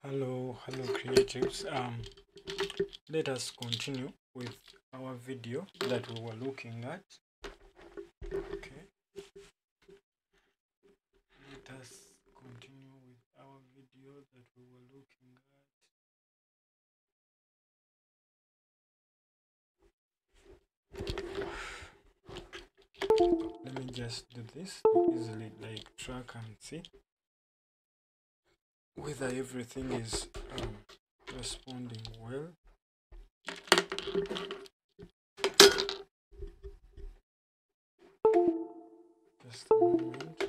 Hello creatives. Let us continue with our video that we were looking at. Okay, let us continue with our video that we were looking at. Let me just do this to easily track and see whether everything is responding well. Just a moment.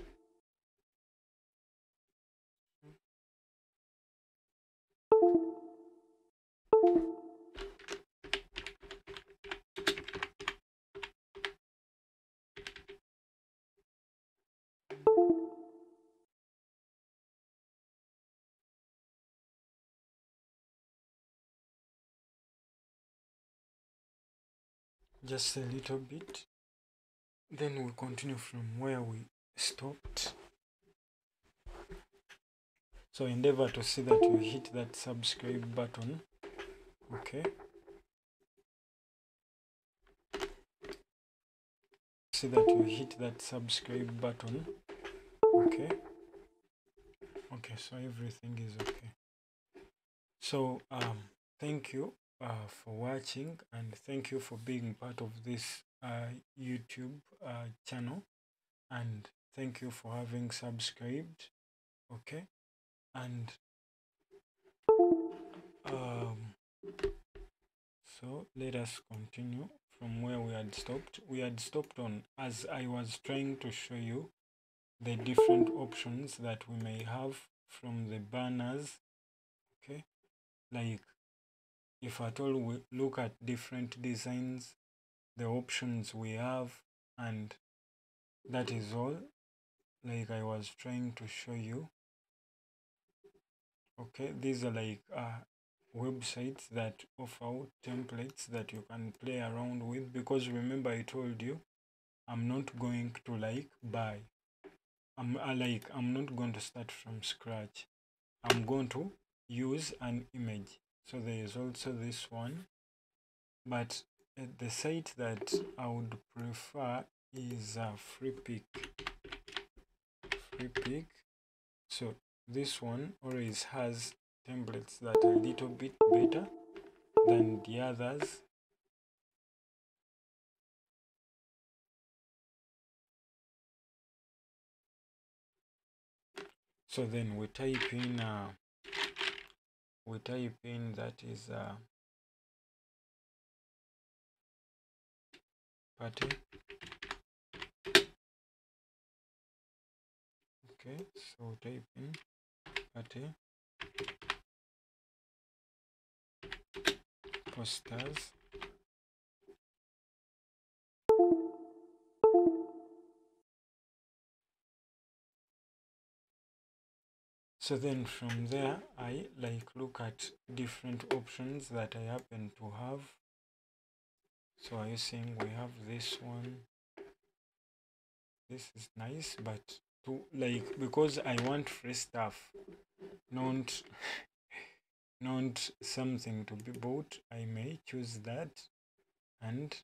Just a little bit, then we'll continue from where we stopped. So endeavor to see that you hit that subscribe button. Okay, see that you hit that subscribe button. Okay, so everything is okay. So thank you for watching, and thank you for being part of this YouTube channel, and thank you for having subscribed. Okay, and so let us continue from where we had stopped. We had stopped on, as I was trying to show you the different options that we may have from the banners. Okay, like if at all we look at different designs, the options we have, and that is all, like I was trying to show you. Okay, these are websites that offer out templates that you can play around with, because remember I told you I'm not going to buy. I'm not going to start from scratch. I'm going to use an image. So there is also this one, but the site that I would prefer is FreePic. So this one always has templates that are a little bit better than the others. So then we type in that is party. Okay, so type in party posters. So then from there I look at different options that I happen to have. So are you seeing we have this one? This is nice, but because I want free stuff, not something to be bought, I may choose that, and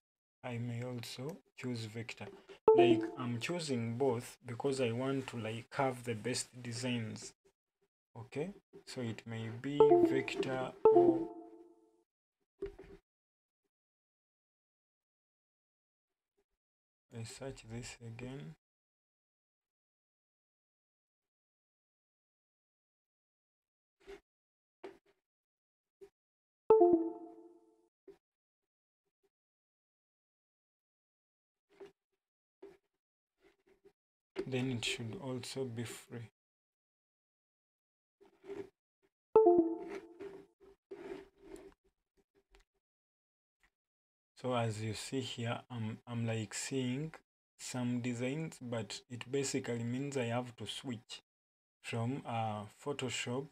I may also choose vector. I'm choosing both because I want to have the best designs. Okay, so it may be vector, or I search this again. Then it should also be free. So as you see here, I'm seeing some designs, but it basically means I have to switch from Photoshop.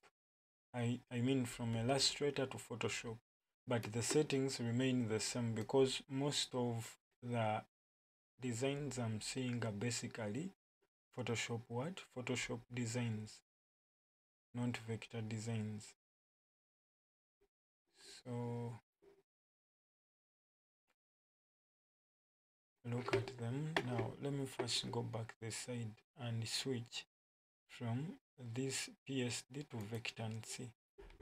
I mean from Illustrator to Photoshop, but the settings remain the same, because most of the designs I'm seeing are basically Photoshop designs, not vector designs. So look at them. Now let me first go back this side and switch from this PSD to vector and see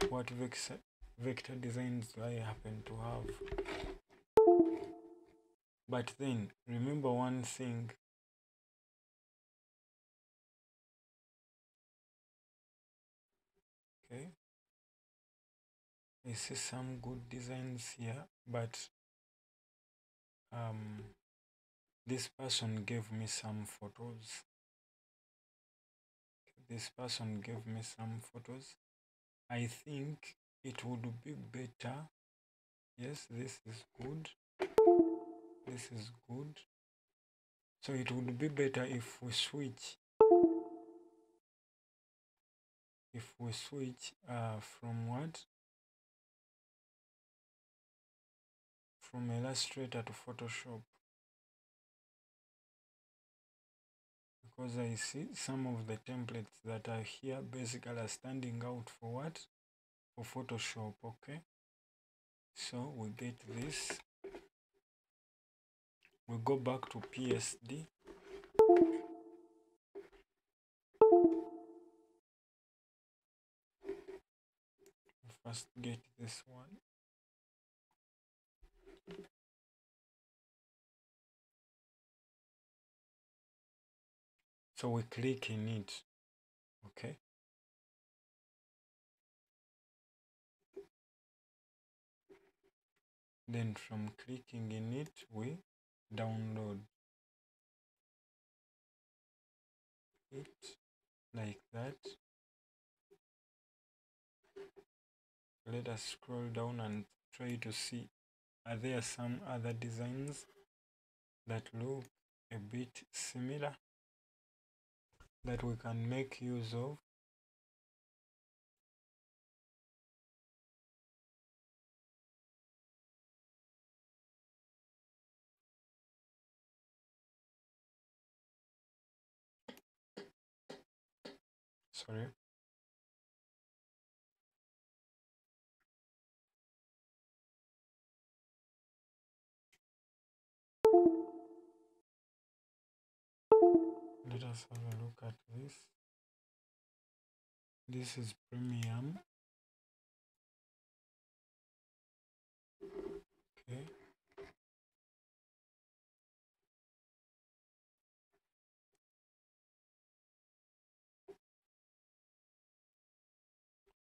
what vector designs do I happen to have. But then remember one thing. Okay, I see some good designs here, but this person gave me some photos. This person gave me some photos. I think it would be better. Yes, this is good. This is good. So it would be better if we switch. If we switch from what? From Illustrator to Photoshop. Because I see some of the templates that are here basically are standing out for what? For Photoshop, okay? So we get this. We go back to PSD. First get this one. So we click in it, okay? Then from clicking in it, we download it like that. Let us scroll down and try to see, are there some other designs that look a bit similar that we can make use of? Sorry. Let us have a look at this. This is premium. Okay.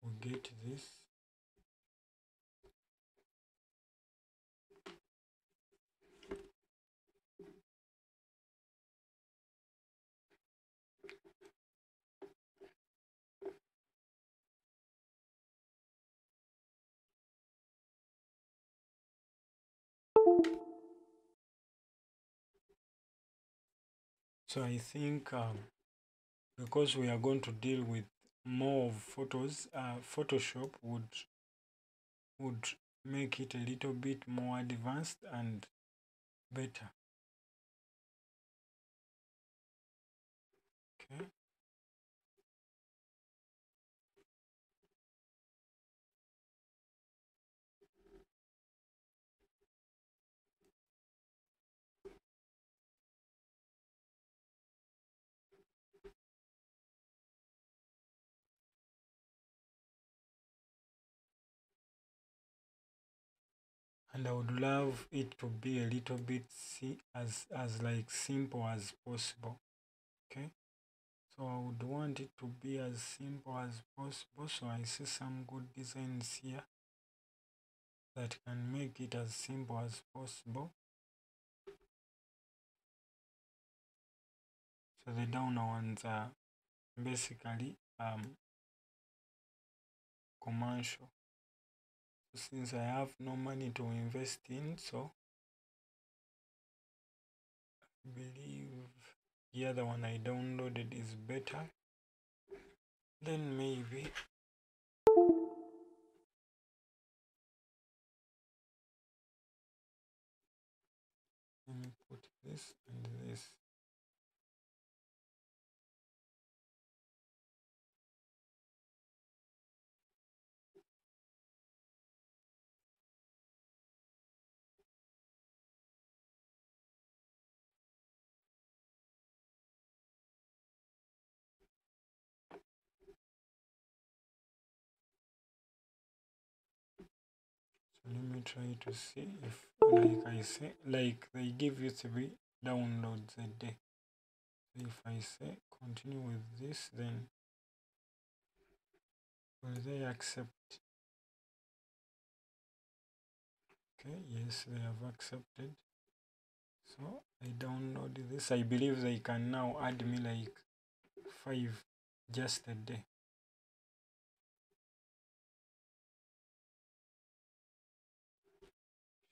We get this. So I think because we are going to deal with more of photos, Photoshop would make it a little bit more advanced and better. Okay. And I would love it to be a little bit as like simple as possible. Okay, so I would want it to be as simple as possible. So I see some good designs here that can make it as simple as possible. So the downer ones are basically commercial. So since I have no money to invest in, so I believe the other one I downloaded is better. Then maybe let me put this and this. let me try to see if, like I say, like they give you 3 downloads a day. If I say continue with this, then will they accept? Okay, yes, they have accepted. So I download this. I believe they can now add me like 5 just a day.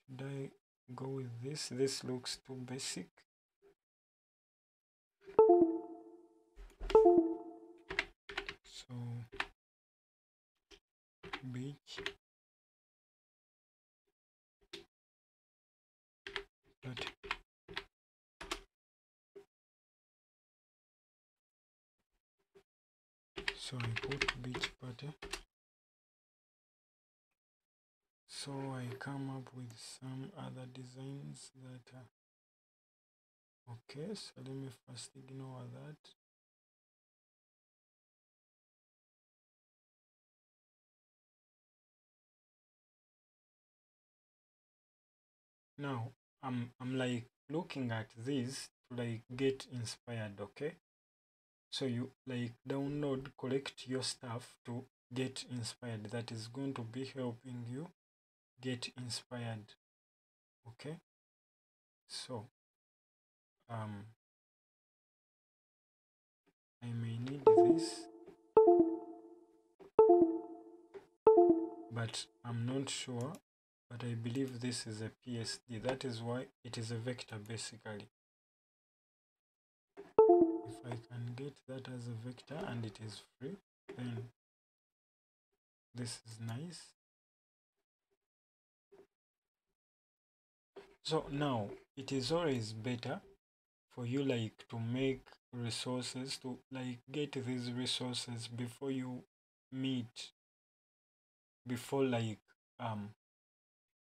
Should I go with this? This looks too basic. So beach, but so I put beach party. So I come up with some other designs that are okay. So let me first ignore that. Now I'm like looking at this to like get inspired. Okay, so you like download, collect your stuff to get inspired. That is going to be helping you get inspired. Okay, so I may need this, but I'm not sure, but I believe this is a PSD. That is why it is a vector basically. If I can get that as a vector and it is free, then this is nice. So now it is always better for you like to make resources, to like get these resources before you meet, before like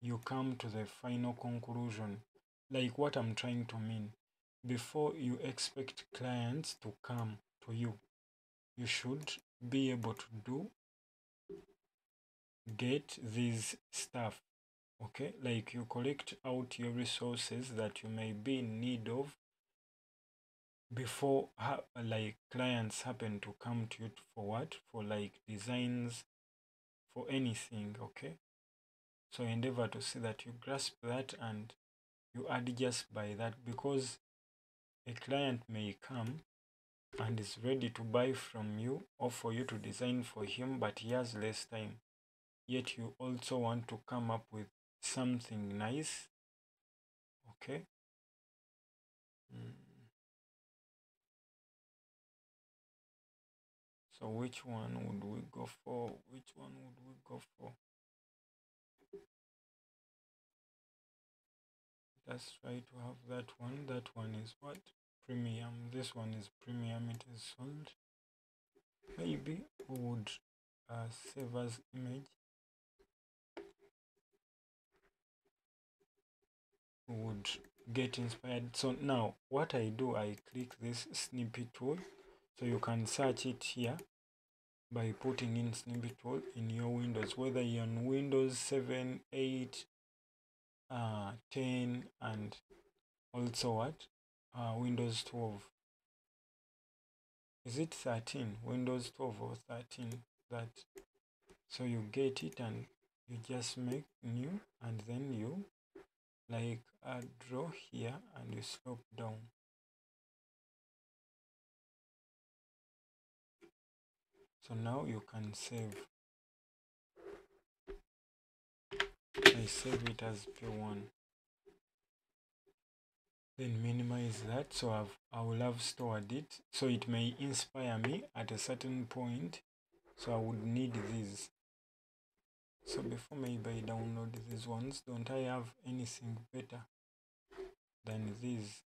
you come to the final conclusion. Like what I'm trying to mean, before you expect clients to come to you, you should be able to get this stuff. Okay, like you collect out your resources that you may be in need of before like clients happen to come to you for what, for like designs, for anything. Okay, so endeavor to see that you grasp that and you adjust by that, because a client may come and is ready to buy from you or for you to design for him, but he has less time, yet you also want to come up with something nice. Okay. So which one would we go for? Which one would we go for? Let's try to have that one. That one is what? Premium. This one is premium. It is sold. Maybe we would save as image. We would get inspired. So now what I do, I click this snippet tool. So you can search it here by putting in snippet tool in your Windows, whether you're on Windows 7, 8, 10, and also what? Windows 12. Is it 13? Windows 12 or 13? That. So you get it and you just make new, and then you like draw here and you slope down. So now you can save. I save it as P1. Then minimize that. So I will have stored it. So it may inspire me at a certain point. So I would need these. So before maybe I download these ones, don't I have anything better than these?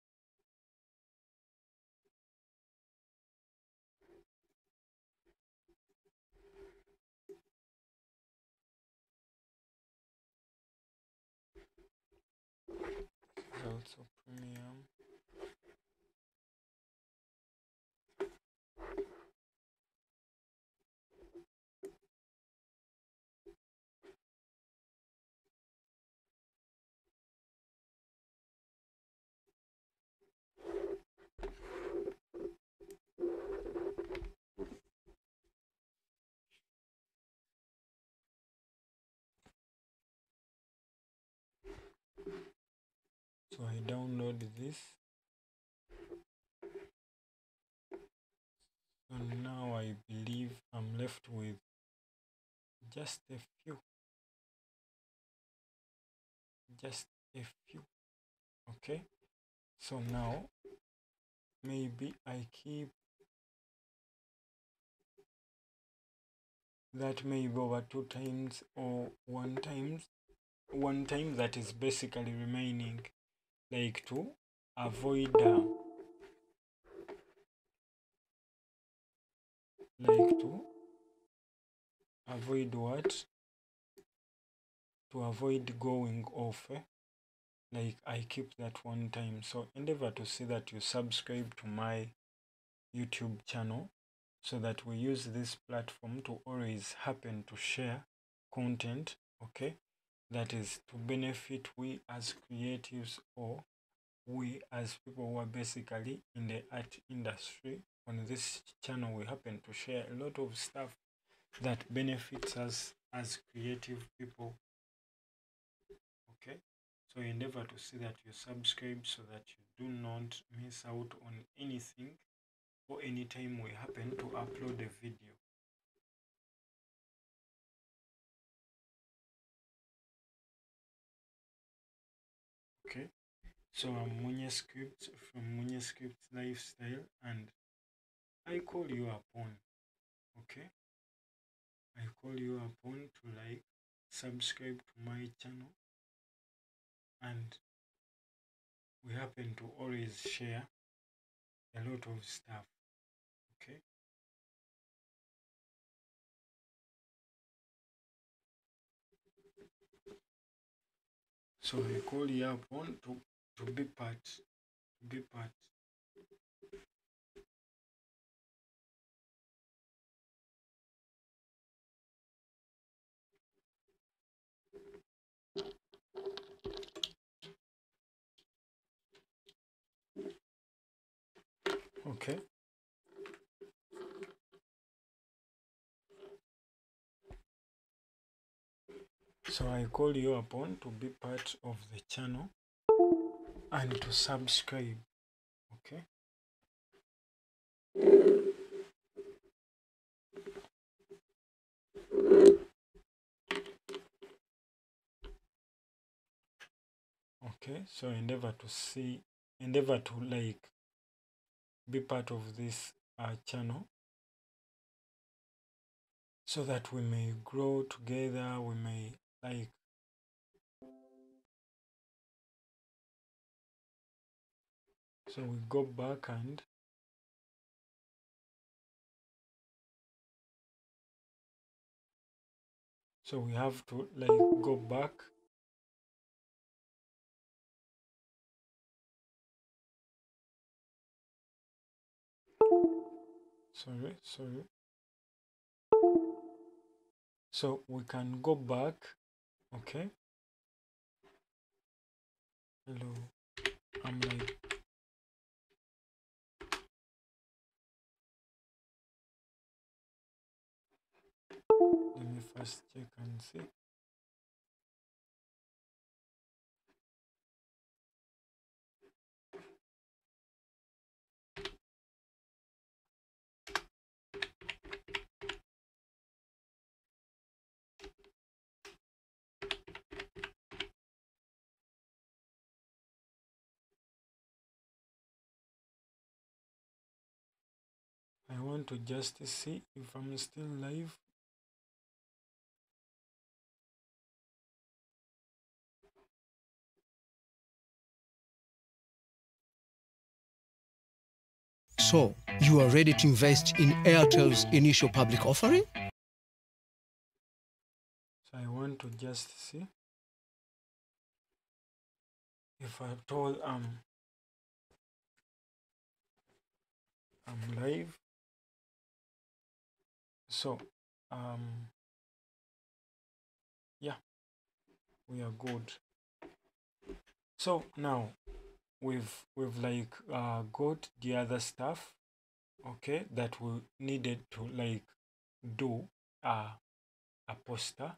This is also premium. So I download this. So now I believe I'm left with just a few. Okay, so now maybe I keep that maybe over 2 times or 1 time that is basically remaining, like to avoid what? To avoid going off, like I keep that 1 time. So endeavor to see that you subscribe to my YouTube channel, so that we use this platform to always happen to share content, okay, that is to benefit we as creatives, or we as people who are basically in the art industry. On this channel we happen to share a lot of stuff that benefits us as creative people, okay. So endeavor to see that you subscribe so that you do not miss out on anything or anytime we happen to upload a video. Okay, so I'm 𝐕𝐈𝐒𝐈𝐓 from 𝐕𝐈𝐒𝐈𝐓 Lifestyle, and I call you upon, okay, I call you upon to like, subscribe to my channel, and we happen to always share a lot of stuff, okay. So I call you upon to be part. Okay, so I call you upon to be part of the channel and to subscribe, okay. Okay, so endeavor to like be part of this channel, so that we may grow together, we may like so we go back, and so we have to like go back. Sorry. So we can go back, okay. Hello, I'm like, let me first check and see. I want to just see if I'm still live. So, you are ready to invest in Airtel's initial public offering? So I want to just see if at all I'm live. So yeah, we are good. So now we've like got the other stuff, okay, that we needed to like do a poster,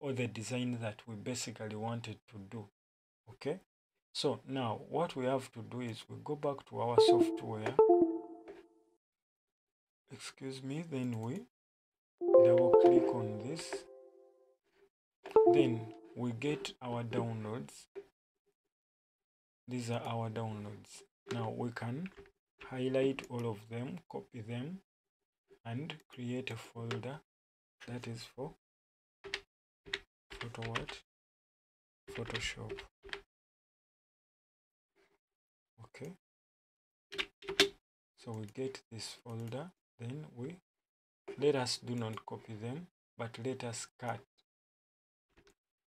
or the design that we basically wanted to do, okay. So now what we have to do is we go back to our software, excuse me, then we double click on this, then we get our downloads. These are our downloads. Now we can highlight all of them, copy them, and create a folder that is for Photoshop. Okay, so we get this folder, then let us do not copy them, but let us cut.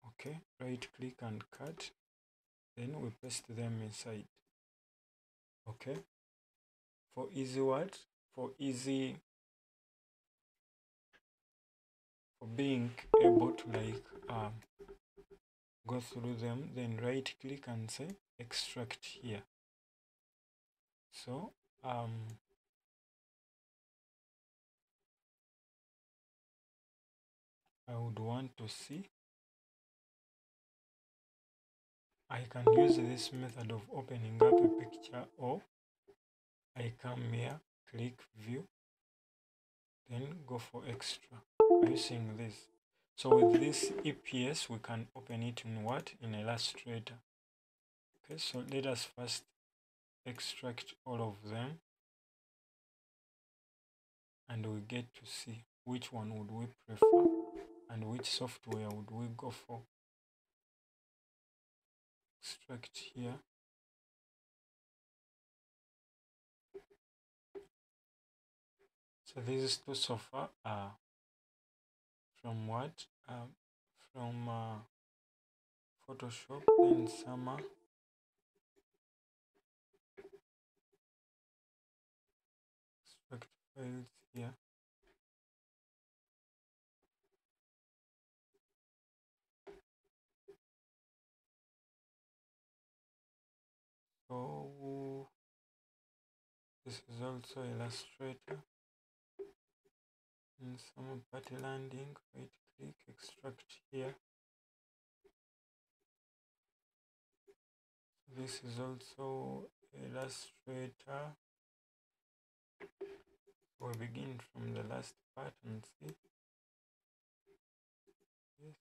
Okay, right click and cut, then we paste them inside. Okay, for easy for being able to go through them, then right click and say extract here. So I would want to see, I can use this method of opening up a picture, or I come here, click view, then go for extra using this. So with this EPS we can open it in what? In Illustrator. Okay, so let us first extract all of them, and we get to see which one would we prefer and which software would we go for. Extract here. So these two so far are from what? From Photoshop, then Summer. Extract files here. So this is also Illustrator. And some party landing, right click, extract here. This is also Illustrator. We begin from the last part and see. Yes.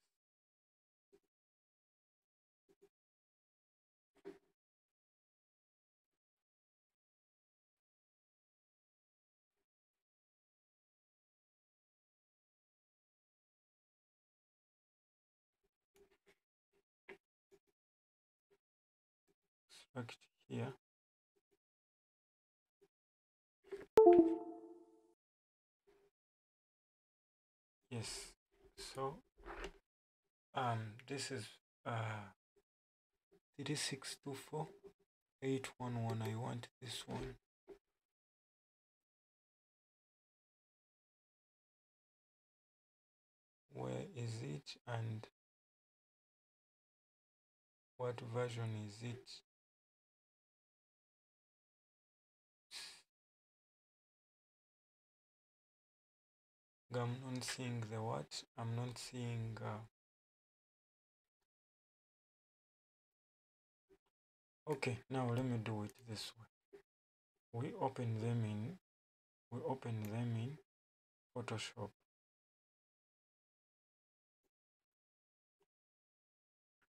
Extract here. Yes. So this is 3624.811. I want this one. Where is it and what version is it? I'm not seeing the what? I'm not seeing okay, now let me do it this way. We open them in Photoshop.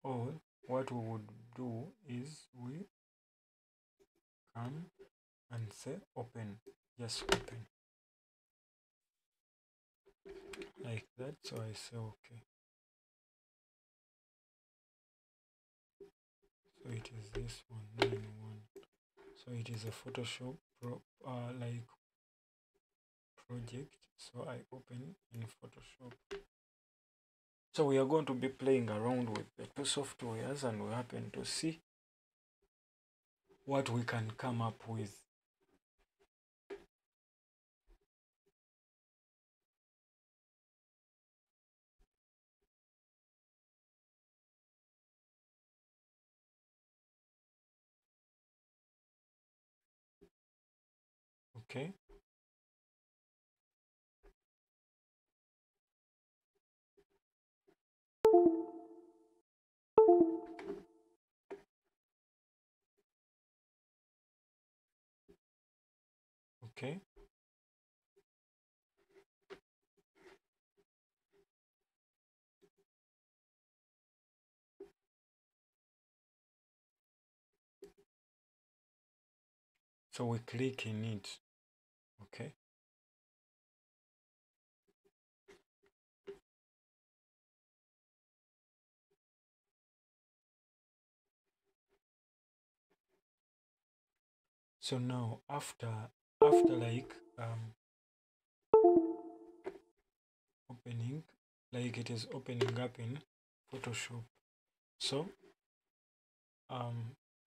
Or what we would do is we come and say open, just open like that. So I say okay. So it is this one, 9-1. So it is a Photoshop project. So I open in Photoshop. So we are going to be playing around with the two softwares, and we happen to see what we can come up with. Okay. Okay. So we click in it. Okay. So now after like opening, like it is opening up in Photoshop. So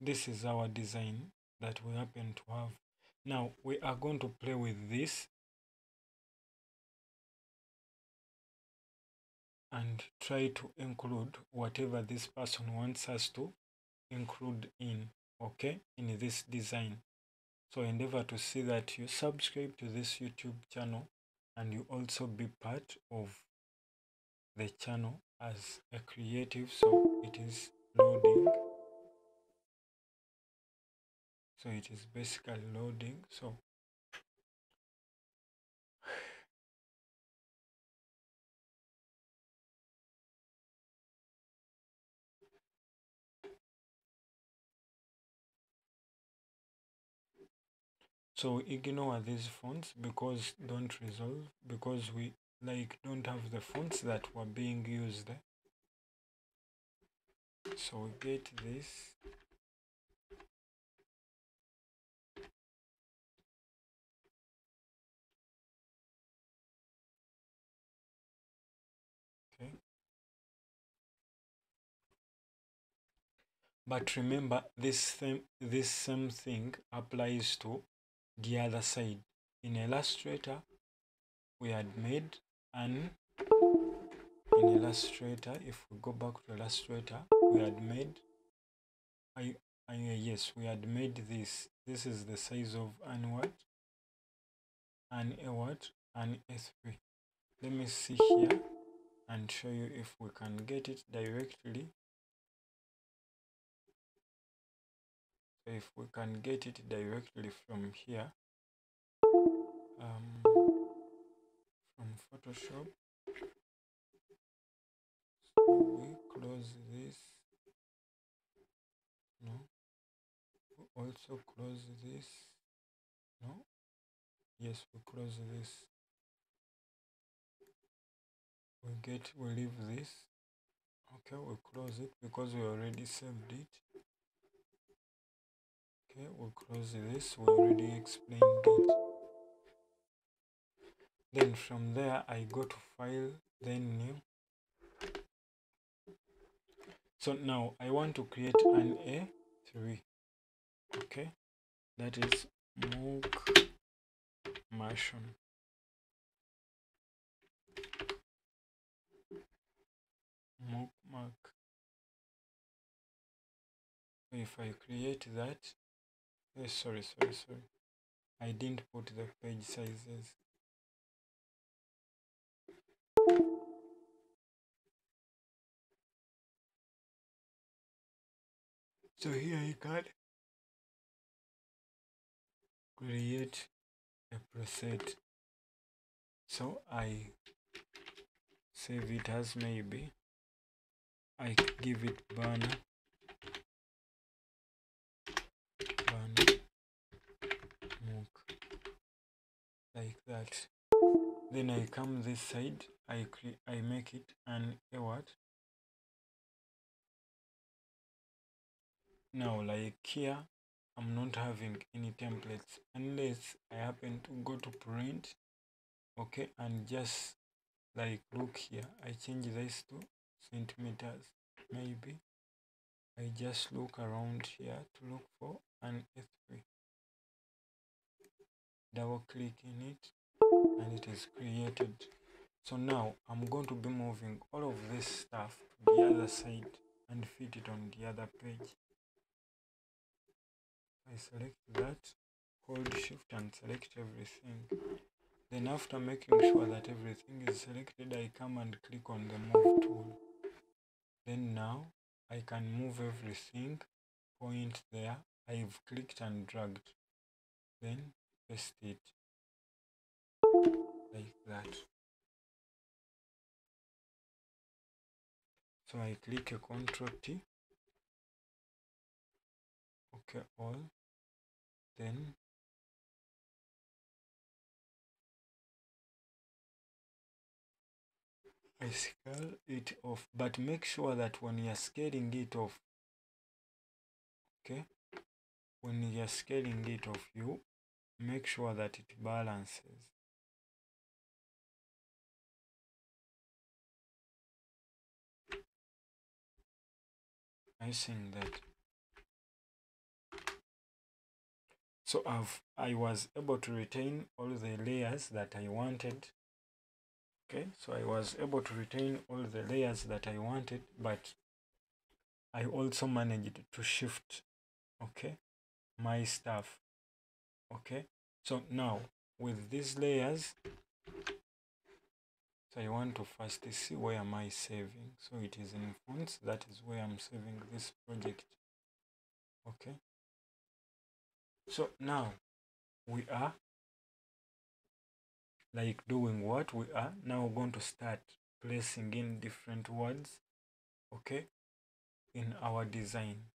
this is our design that we happen to have. Now we are going to play with this and try to include whatever this person wants us to include in, okay, in this design. So endeavor to see that you subscribe to this YouTube channel and you also be part of the channel as a creative. So it is loading. So it is basically loading. So ignore these fonts because don't resolve, because we like don't have the fonts that were being used. So we get this. Okay. But remember, this same thing applies to the other side. In Illustrator, we had made an if we go back to Illustrator, we had made yes, we had made this. This is the size of an what? An A3. Let me see here and show you if we can get it directly. So if we can get it directly from here, from Photoshop, so we close this. No, we also close this. No, yes, we close this. We leave this. Okay, we close it because we already saved it. Okay, we'll close this. We already explained it. Then from there, I go to File, then New. So now I want to create an A3. Okay, that is Mook Marshon. Mook Mark. If I create that, sorry, I didn't put the page sizes. So here I can create a preset. So I save it as maybe I give it banner Mook, like that. Then I come this side, I make it an a what? Now like here, I'm not having any templates unless I happen to go to print, okay, and just like look here, I change this to centimeters. Maybe I just look around here to look for an A3. Double click in it and it is created. So now I'm going to be moving all of this stuff to the other side and fit it on the other page. I select that, hold shift and select everything. Then after making sure that everything is selected, I come and click on the move tool. Then now I can move everything, point there. I've clicked and dragged. Then paste it. like that. So I click a Ctrl T, okay, all, then I scale it off, but make sure that when you're scaling it off, okay, when you're scaling it off, you make sure that it balances. I think that. So I was able to retain all the layers that I wanted. Okay, so I was able to retain all the layers that I wanted, but I also managed to shift, okay, my stuff. Okay, so now with these layers, so I want to first see where am I saving. So it is in fonts, that is where I'm saving this project. Okay, so now we are like doing what? We are now going to start placing in different words, okay, in our design.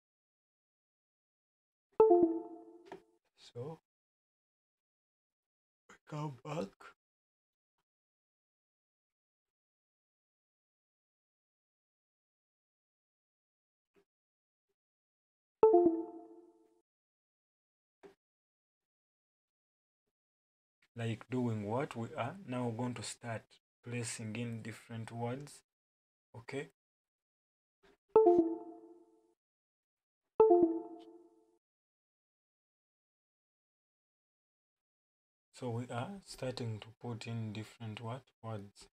So we come back. Like doing what? We are now going to start placing in different words, okay. So we are starting to put in different words.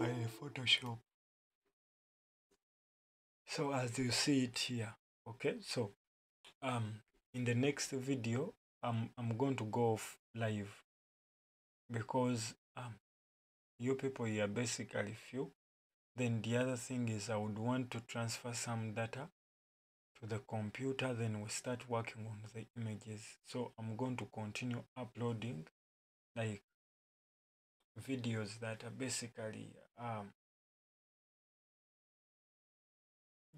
I Photoshop. So as you see it here, okay. So in the next video, I'm going to go off live because you people here basically few. Then the other thing is I would want to transfer some data to the computer, then we start working on the images. So I'm going to continue uploading like videos that are basically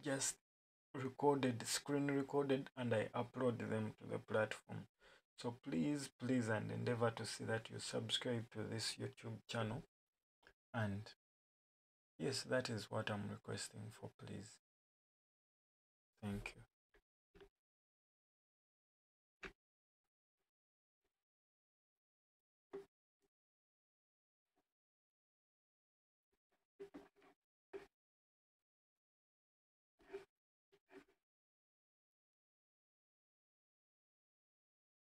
just recorded, screen recorded, and I upload them to the platform. So please and endeavor to see that you subscribe to this YouTube channel. And yes, that is what I'm requesting for, please. Thank you.